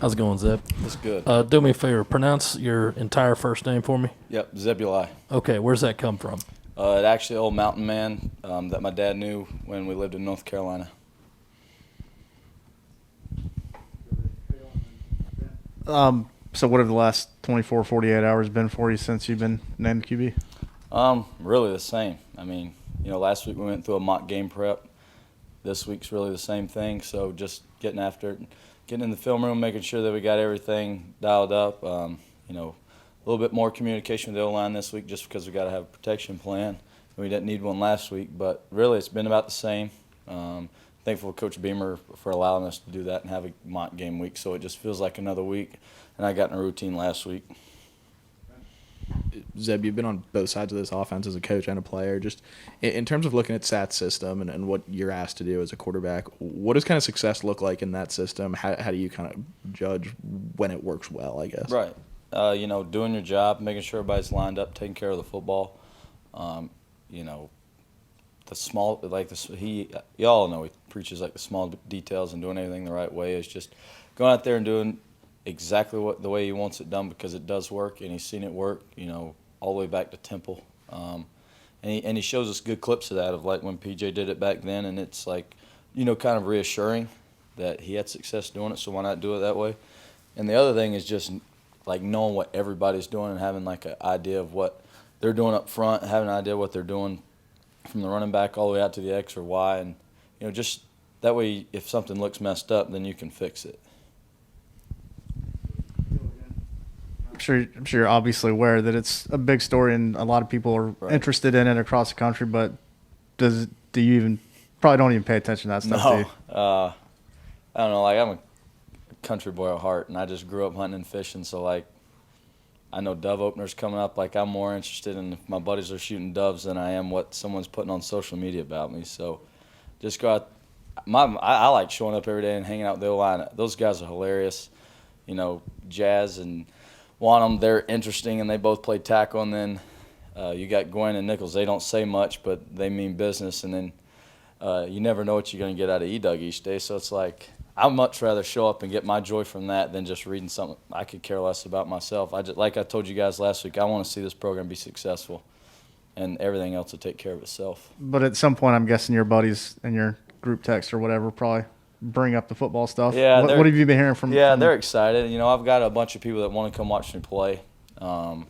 How's it going, Zeb? That's good. Do me a favor. Pronounce your entire first name for me. Yep, Zebulai. Okay, where's that come from? It actually old mountain man that my dad knew when we lived in North Carolina. So what have the last 24, 48 hours been for you since you've been named QB? Really the same. I mean, last week we went through a mock game prep. This week's really the same thing. So just getting after it, getting in the film room, making sure that we got everything dialed up. A little bit more communication with the O-line this week just because we got to have a protection plan. We didn't need one last week, but really it's been about the same. Thankful to Coach Beamer for allowing us to do that and have a mock game week, so it just feels like another week. And I got in a routine last week. Zeb, you've been on both sides of this offense as a coach and a player. Just in terms of looking at SAT's system and what you're asked to do as a quarterback, what does kind of success look like in that system? How do you kind of judge when it works well, I guess? Right. Doing your job, making sure everybody's lined up, taking care of the football. The small, y'all know he preaches like the small details and doing everything the right way is just going out there and doing exactly the way he wants it done because it does work and he's seen it work, all the way back to Temple. And he shows us good clips of that, of like when PJ did it back then, and it's like, kind of reassuring that he had success doing it, so why not do it that way? And the other thing is just like knowing what everybody's doing and having like an idea of what they're doing up front, having an idea of what they're doing from the running back all the way out to the X or Y, and just that way if something looks messed up, then you can fix it. I'm sure you're obviously aware that it's a big story and a lot of people are interested in it across the country, but do you even probably don't even pay attention to that stuff, do you? I don't know, like I'm a country boy at heart and I just grew up hunting and fishing, so like I know dove openers coming up. Like I'm more interested in if my buddies are shooting doves than I am what someone's putting on social media about me. So just go out. I like showing up every day and hanging out with the O-line. Those guys are hilarious. Jazz and Wanham, they're interesting and they both play tackle. And then you got Gwen and Nichols. They don't say much, but they mean business. And then you never know what you're going to get out of E-Doug each day. So it's like I'd much rather show up and get my joy from that than just reading something I could care less about myself. Like I told you guys last week, I want to see this program be successful, and everything else will take care of itself. But at some point, I'm guessing your buddies in your group text or whatever probably bring up the football stuff. Yeah, what have you been hearing from? Yeah, they're excited. I've got a bunch of people that want to come watch me play, and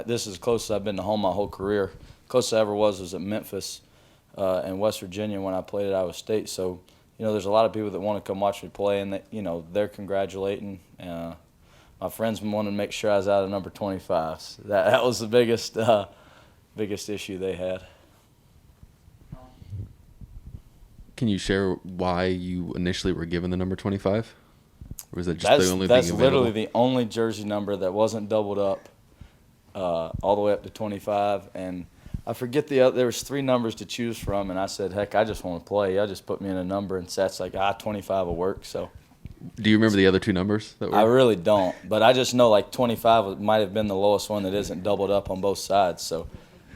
this is as close as I've been to home my whole career. Closest I ever was at Memphis and West Virginia when I played at Iowa State. So. There's a lot of people that want to come watch me play, and they're congratulating. My friends wanted to make sure I was out of number 25. So that was the biggest issue they had. Can you share why you initially were given the number 25? Or was that just the only thing That's available? literally the only jersey number that wasn't doubled up all the way up to 25, and I forget there was 3 numbers to choose from, and I said, heck, I just want to play. I just put me in a number, and Sat's like, 25 will work. So, do you remember the other 2 numbers? I really don't, but I just know like 25 might have been the lowest one that isn't doubled up on both sides. So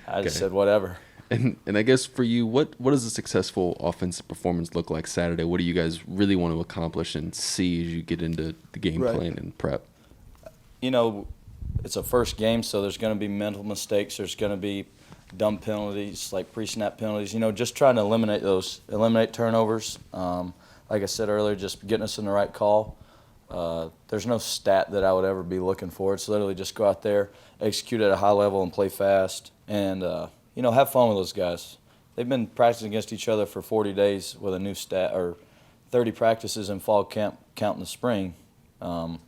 I just said whatever. And I guess for you, what does a successful offensive performance look like Saturday? What do you guys really want to accomplish and see as you get into the game plan and prep? It's a first game, so there's going to be mental mistakes. There's going to be dumb penalties, like pre-snap penalties, just trying to eliminate turnovers. Like I said earlier, just getting us in the right call. There's no stat that I would ever be looking for. It's literally just go out there, execute at a high level and play fast, and, have fun with those guys. They've been practicing against each other for 40 days with a new stat, or 30 practices in fall camp, counting the spring. And,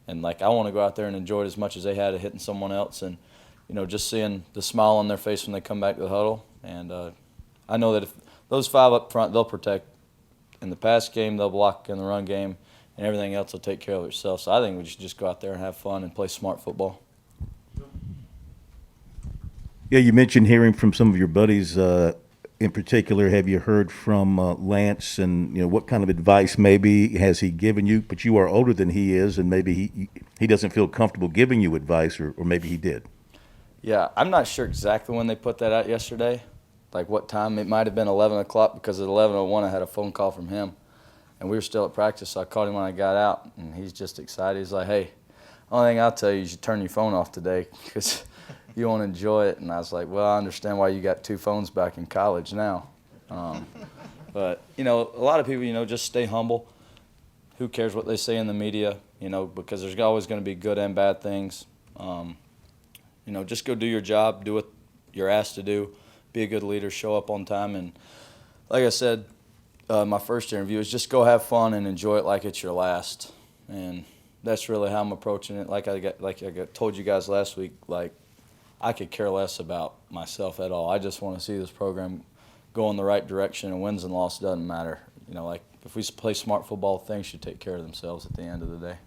I want to go out there and enjoy it as much as they had of hitting someone else, and just seeing the smile on their face when they come back to the huddle. And I know that if those 5 up front, they'll protect in the pass game, they'll block in the run game, and everything else will take care of itself. So I think we should just go out there and have fun and play smart football. Yeah, you mentioned hearing from some of your buddies. In particular, have you heard from Lance, and what kind of advice maybe has he given you? But you are older than he is, and maybe he doesn't feel comfortable giving you advice, or maybe he did. Yeah, I'm not sure exactly when they put that out yesterday, like what time. It might have been 11 o'clock because at 11:01 I had a phone call from him. and we were still at practice, so I called him when I got out, and he's just excited. He's like, hey, only thing I'll tell you is you turn your phone off today because you won't enjoy it. And I was like, well, I understand why you got 2 phones back in college now. But, you know, a lot of people, you know, just stay humble. Who cares what they say in the media, you know, because there's always going to be good and bad things. You know, just go do your job, do what you're asked to do, be a good leader, show up on time. And like I said, my first interview is just go have fun and enjoy it like it's your last. And that's really how I'm approaching it. Like I told you guys last week, like I could care less about myself at all. I just want to see this program go in the right direction, and wins and losses doesn't matter. You know, like if we play smart football, things should take care of themselves at the end of the day.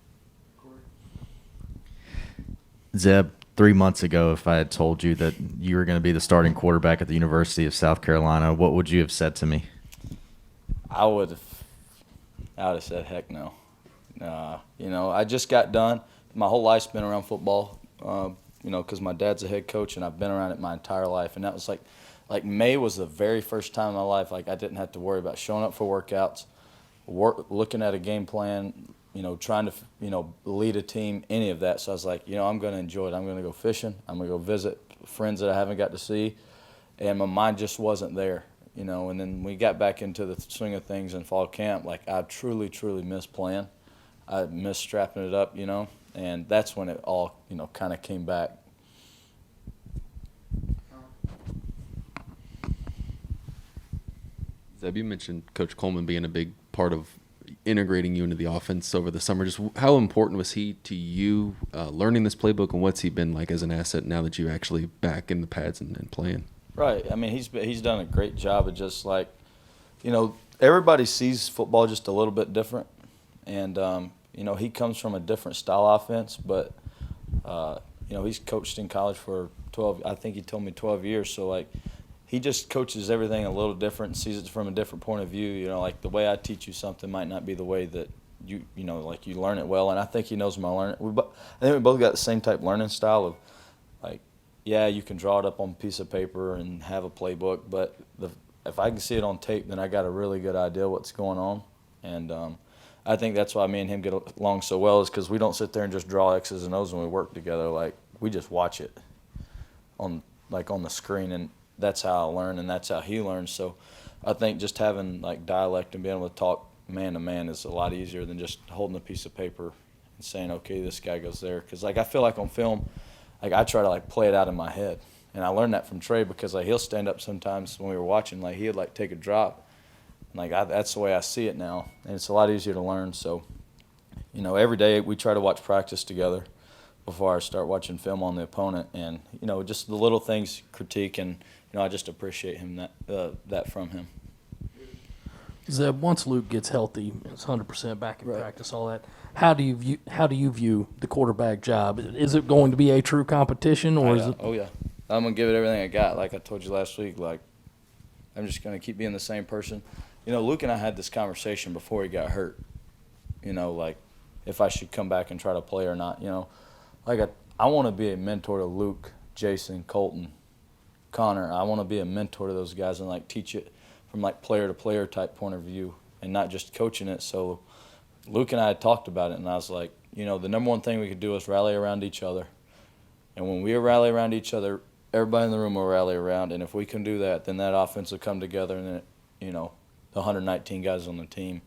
Zeb, 3 months ago, if I had told you that you were going to be the starting quarterback at the University of South Carolina, what would you have said to me? I would have said, heck no. You know, I just got done. My whole life's been around football, you know, because my dad's a head coach, and I've been around it my entire life. And that was like May was the very first time in my life, like I didn't have to worry about showing up for workouts, looking at a game plan, you know, trying to, you know, lead a team, any of that. So I was like, you know, I'm going to enjoy it. I'm going to go fishing. I'm going to go visit friends that I haven't got to see. And my mind just wasn't there, you know. And then we got back into the swing of things in fall camp. Like I truly, truly missed playing. I missed strapping it up, you know. And that's when it all, you know, kind of came back. Zeb, you mentioned Coach Coleman being a big part of integrating you into the offense over the summer. Just how important was he to you learning this playbook, and what's he been like as an asset now that you're actually back in the pads and playing? Right. I mean, he's done a great job of just like, you know, everybody sees football just a little bit different. And, you know, he comes from a different style offense, but, you know, he's coached in college for 12, I think he told me 12 years. So, like, he just coaches everything a little different and sees it from a different point of view. You know, like the way I teach you something might not be the way that you know, like you learn it well. And I think he knows my learning. I think we both got the same type learning style of, like, yeah, you can draw it up on a piece of paper and have a playbook, but if I can see it on tape, then I got a really good idea what's going on. And I think that's why me and him get along so well, is because we don't sit there and just draw X's and O's when we work together. Like, we just watch it on the screen, and that's how I learn, and that's how he learns. So I think just having like dialect and being able to talk man to man is a lot easier than just holding a piece of paper and saying, okay, this guy goes there. Because like I feel like on film, like I try to like play it out in my head, and I learned that from Trey, because like he'll stand up sometimes when we were watching, like he'd like take a drop, and like that's the way I see it now, and it's a lot easier to learn. So, you know, every day we try to watch practice together before I start watching film on the opponent, and you know, just the little things critique, and you know, I just appreciate him that from him. Zeb, once Luke gets healthy, it's 100% back in Right. practice, all that. How do you view the quarterback job? Is it going to be a true competition, or is it? Oh yeah, I'm gonna give it everything I got. Like I told you last week, like I'm just gonna keep being the same person. You know, Luke and I had this conversation before he got hurt. You know, like if I should come back and try to play or not. You know, like I want to be a mentor to Luke, Jason, Colton, Connor. I want to be a mentor to those guys and like teach it from like player to player type point of view, and not just coaching it. So Luke and I had talked about it, and I was like, you know, the number one thing we could do is rally around each other. And when we rally around each other, everybody in the room will rally around. And if we can do that, then that offense will come together, and then, you know, the 119 guys on the team.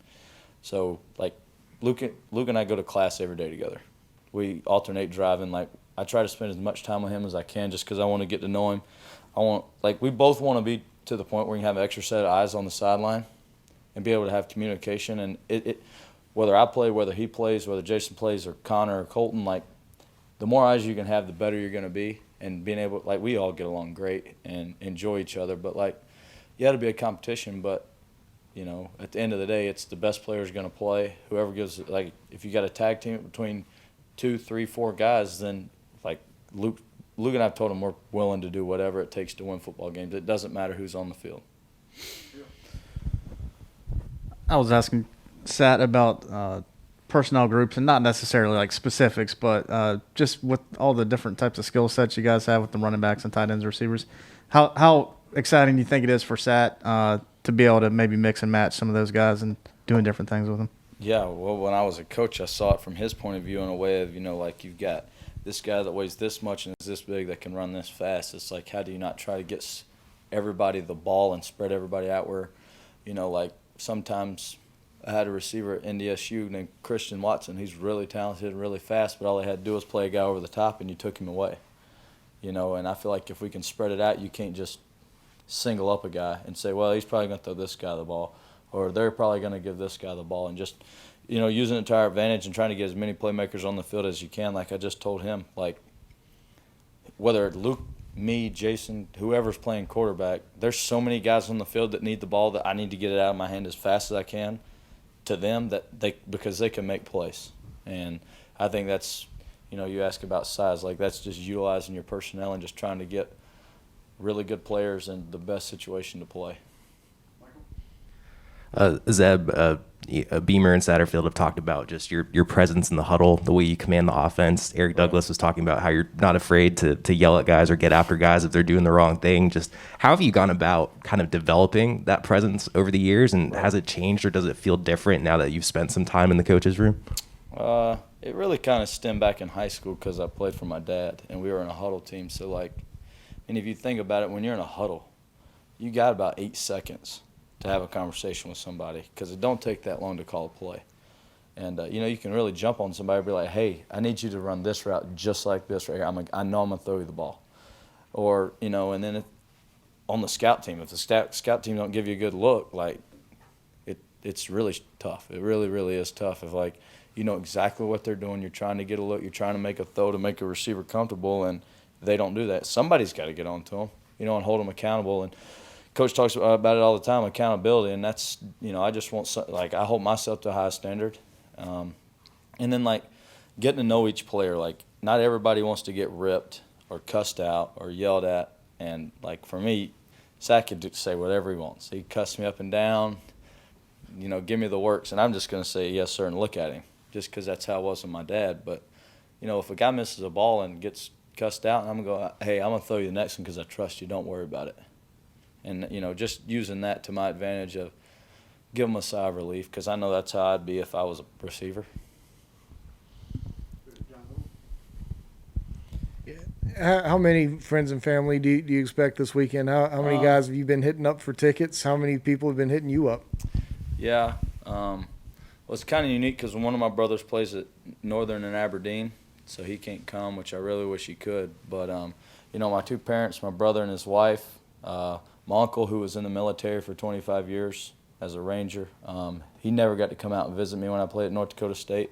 So, like, Luke and I go to class every day together. We alternate driving. Like, I try to spend as much time with him as I can just because I want to get to know him. We both want to be to the point where we can have an extra set of eyes on the sideline and be able to have communication. And whether I play, whether he plays, whether Jason plays, or Connor or Colton, like, the more eyes you can have, the better you're going to be. And being able, like, we all get along great and enjoy each other. But, like, yeah, it'll be a competition. But, you know, at the end of the day, it's the best player's going to play. Whoever gives, like, if you got a tag team between 2, 3, 4 guys, then, like, Luke and I have told him we're willing to do whatever it takes to win football games. It doesn't matter who's on the field. I was asking Sat about personnel groups, and not necessarily like specifics, but just with all the different types of skill sets you guys have with the running backs and tight ends, receivers. How exciting do you think it is for Sat to be able to maybe mix and match some of those guys and doing different things with him? Yeah, well, when I was a coach, I saw it from his point of view in a way of, like you've got this guy that weighs this much and is this big that can run this fast. It's like, how do you not try to get everybody the ball and spread everybody out where, like sometimes I had a receiver at NDSU named Christian Watson. He's really talented, really fast, but all they had to do was play a guy over the top and you took him away. And I feel like if we can spread it out, you can't just single up a guy and say, well, he's probably going to throw this guy the ball, or they're probably going to give this guy the ball, and just, using it to our advantage and trying to get as many playmakers on the field as you can. Like I just told him, like whether Luke, me, Jason, whoever's playing quarterback, there's so many guys on the field that need the ball that I need to get it out of my hand as fast as I can to them because they can make plays. And I think that's, you ask about size, like that's just utilizing your personnel and just trying to get really good players in the best situation to play. Zeb, Beamer and Satterfield have talked about just your presence in the huddle, the way you command the offense. Eric Douglas was talking about how you're not afraid to yell at guys or get after guys if they're doing the wrong thing. Just how have you gone about kind of developing that presence over the years, and has it changed or does it feel different now that you've spent some time in the coach's room? It really kind of stemmed back in high school because I played for my dad and we were in a huddle team. So and if you think about it, when you're in a huddle, you got about 8 seconds to have a conversation with somebody because it don't take that long to call a play. And, you can really jump on somebody and be like, hey, I need you to run this route just like this right here. I know I'm going to throw you the ball. Or, and then on the scout team, if the scout team don't give you a good look, it's really tough. It really, really is tough. If, you know exactly what they're doing, you're trying to get a look, you're trying to make a throw to make a receiver comfortable, and they don't do that. Somebody's got to get on to them, and hold them accountable. And Coach talks about it all the time, accountability, and that's, I just want, I hold myself to a high standard. And then, getting to know each player. Not everybody wants to get ripped or cussed out or yelled at. And, for me, Zach could say whatever he wants. He cuss me up and down, give me the works, and I'm just going to say yes, sir, and look at him just because that's how I was with my dad. But, if a guy misses a ball and gets cussed out, I'm going to go, hey, I'm going to throw you the next one because I trust you. Don't worry about it. And, just using that to my advantage of give them a sigh of relief because I know that's how I'd be if I was a receiver. How many friends and family do you expect this weekend? How many guys have you been hitting up for tickets? How many people have been hitting you up? Yeah. Well, it's kind of unique because one of my brothers plays at Northern in Aberdeen, so he can't come, which I really wish he could. But, my two parents, my brother and his wife, my uncle, who was in the military for 25 years as a Ranger, he never got to come out and visit me when I played at North Dakota State,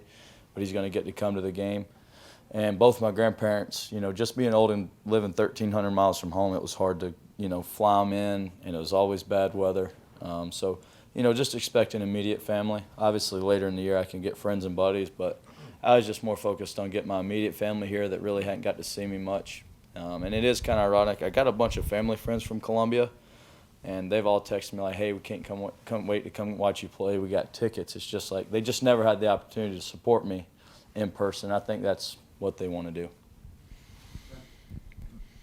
but he's going to get to come to the game. And both my grandparents, just being old and living 1,300 miles from home, it was hard to, fly them in, and it was always bad weather. So, just expect an immediate family. Obviously, later in the year I can get friends and buddies, but I was just more focused on getting my immediate family here that really hadn't got to see me much. And it is kind of ironic. I got a bunch of family friends from Columbia, and they've all texted me like, hey, we can't come wait to come watch you play. We got tickets. It's just they just never had the opportunity to support me in person. I think that's what they want to do.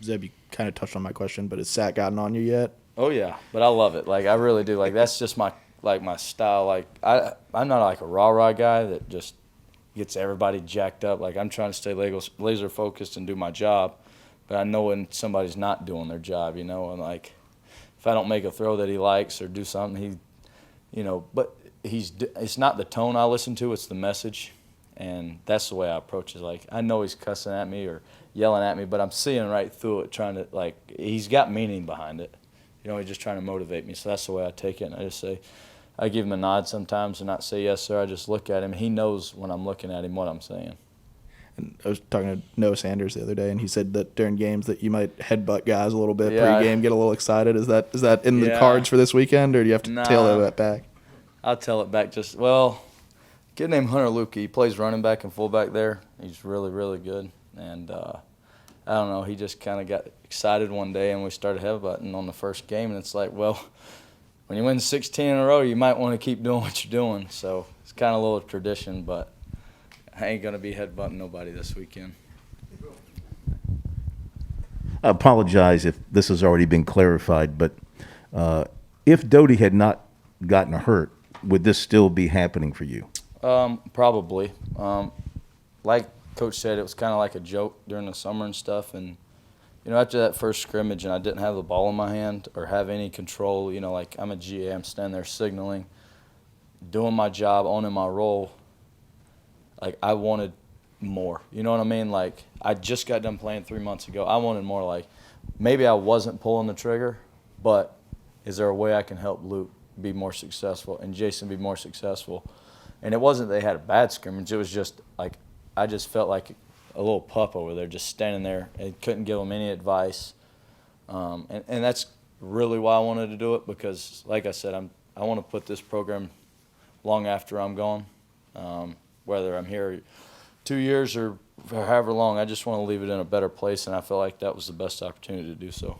Zeb, you kind of touched on my question, but has Sat gotten on you yet? Oh, yeah, but I love it. I really do. That's just my style. I'm not a rah-rah guy that just gets everybody jacked up. I'm trying to stay laser focused and do my job. But I know when somebody's not doing their job, and if I don't make a throw that he likes or do something, but it's not the tone I listen to, it's the message. And that's the way I approach it. I know he's cussing at me or yelling at me, but I'm seeing right through it, trying to, he's got meaning behind it. He's just trying to motivate me. So that's the way I take it. And I just say, I give him a nod sometimes and not say yes, sir. I just look at him. He knows when I'm looking at him what I'm saying. And I was talking to Noah Sanders the other day, and he said that during games that you might headbutt guys a little bit pre-game, get a little excited. Is that in the cards for this weekend, or do you have to tail that back? I'll tell it back. Kid named Hunter Lukey, he plays running back and fullback there. He's really, really good. And I don't know, he just kind of got excited one day, and we started headbutting on the first game. And it's when you win 16 in a row, you might want to keep doing what you're doing. So it's kind of a little tradition, but I ain't going to be headbutting nobody this weekend. I apologize if this has already been clarified, but if Doty had not gotten hurt, would this still be happening for you? Probably. Like Coach said, it was kind of like a joke during the summer and stuff. And, you know, after that first scrimmage and I didn't have the ball in my hand or have any control, you know, like I'm a GA, I'm standing there signaling, doing my job, owning my role. Like, I wanted more. You know what I mean? Like, I just got done playing 3 months ago. I wanted more. Like, maybe I wasn't pulling the trigger, but is there a way I can help Luke be more successful and Jason be more successful? And it wasn't they had a bad scrimmage. It was just, like, I just felt like a little pup over there just standing there and couldn't give them any advice. And that's really why I wanted to do it because, like I said, I want to put this program long after I'm gone. Whether I'm here 2 years or however long, I just want to leave it in a better place, and I feel like that was the best opportunity to do so.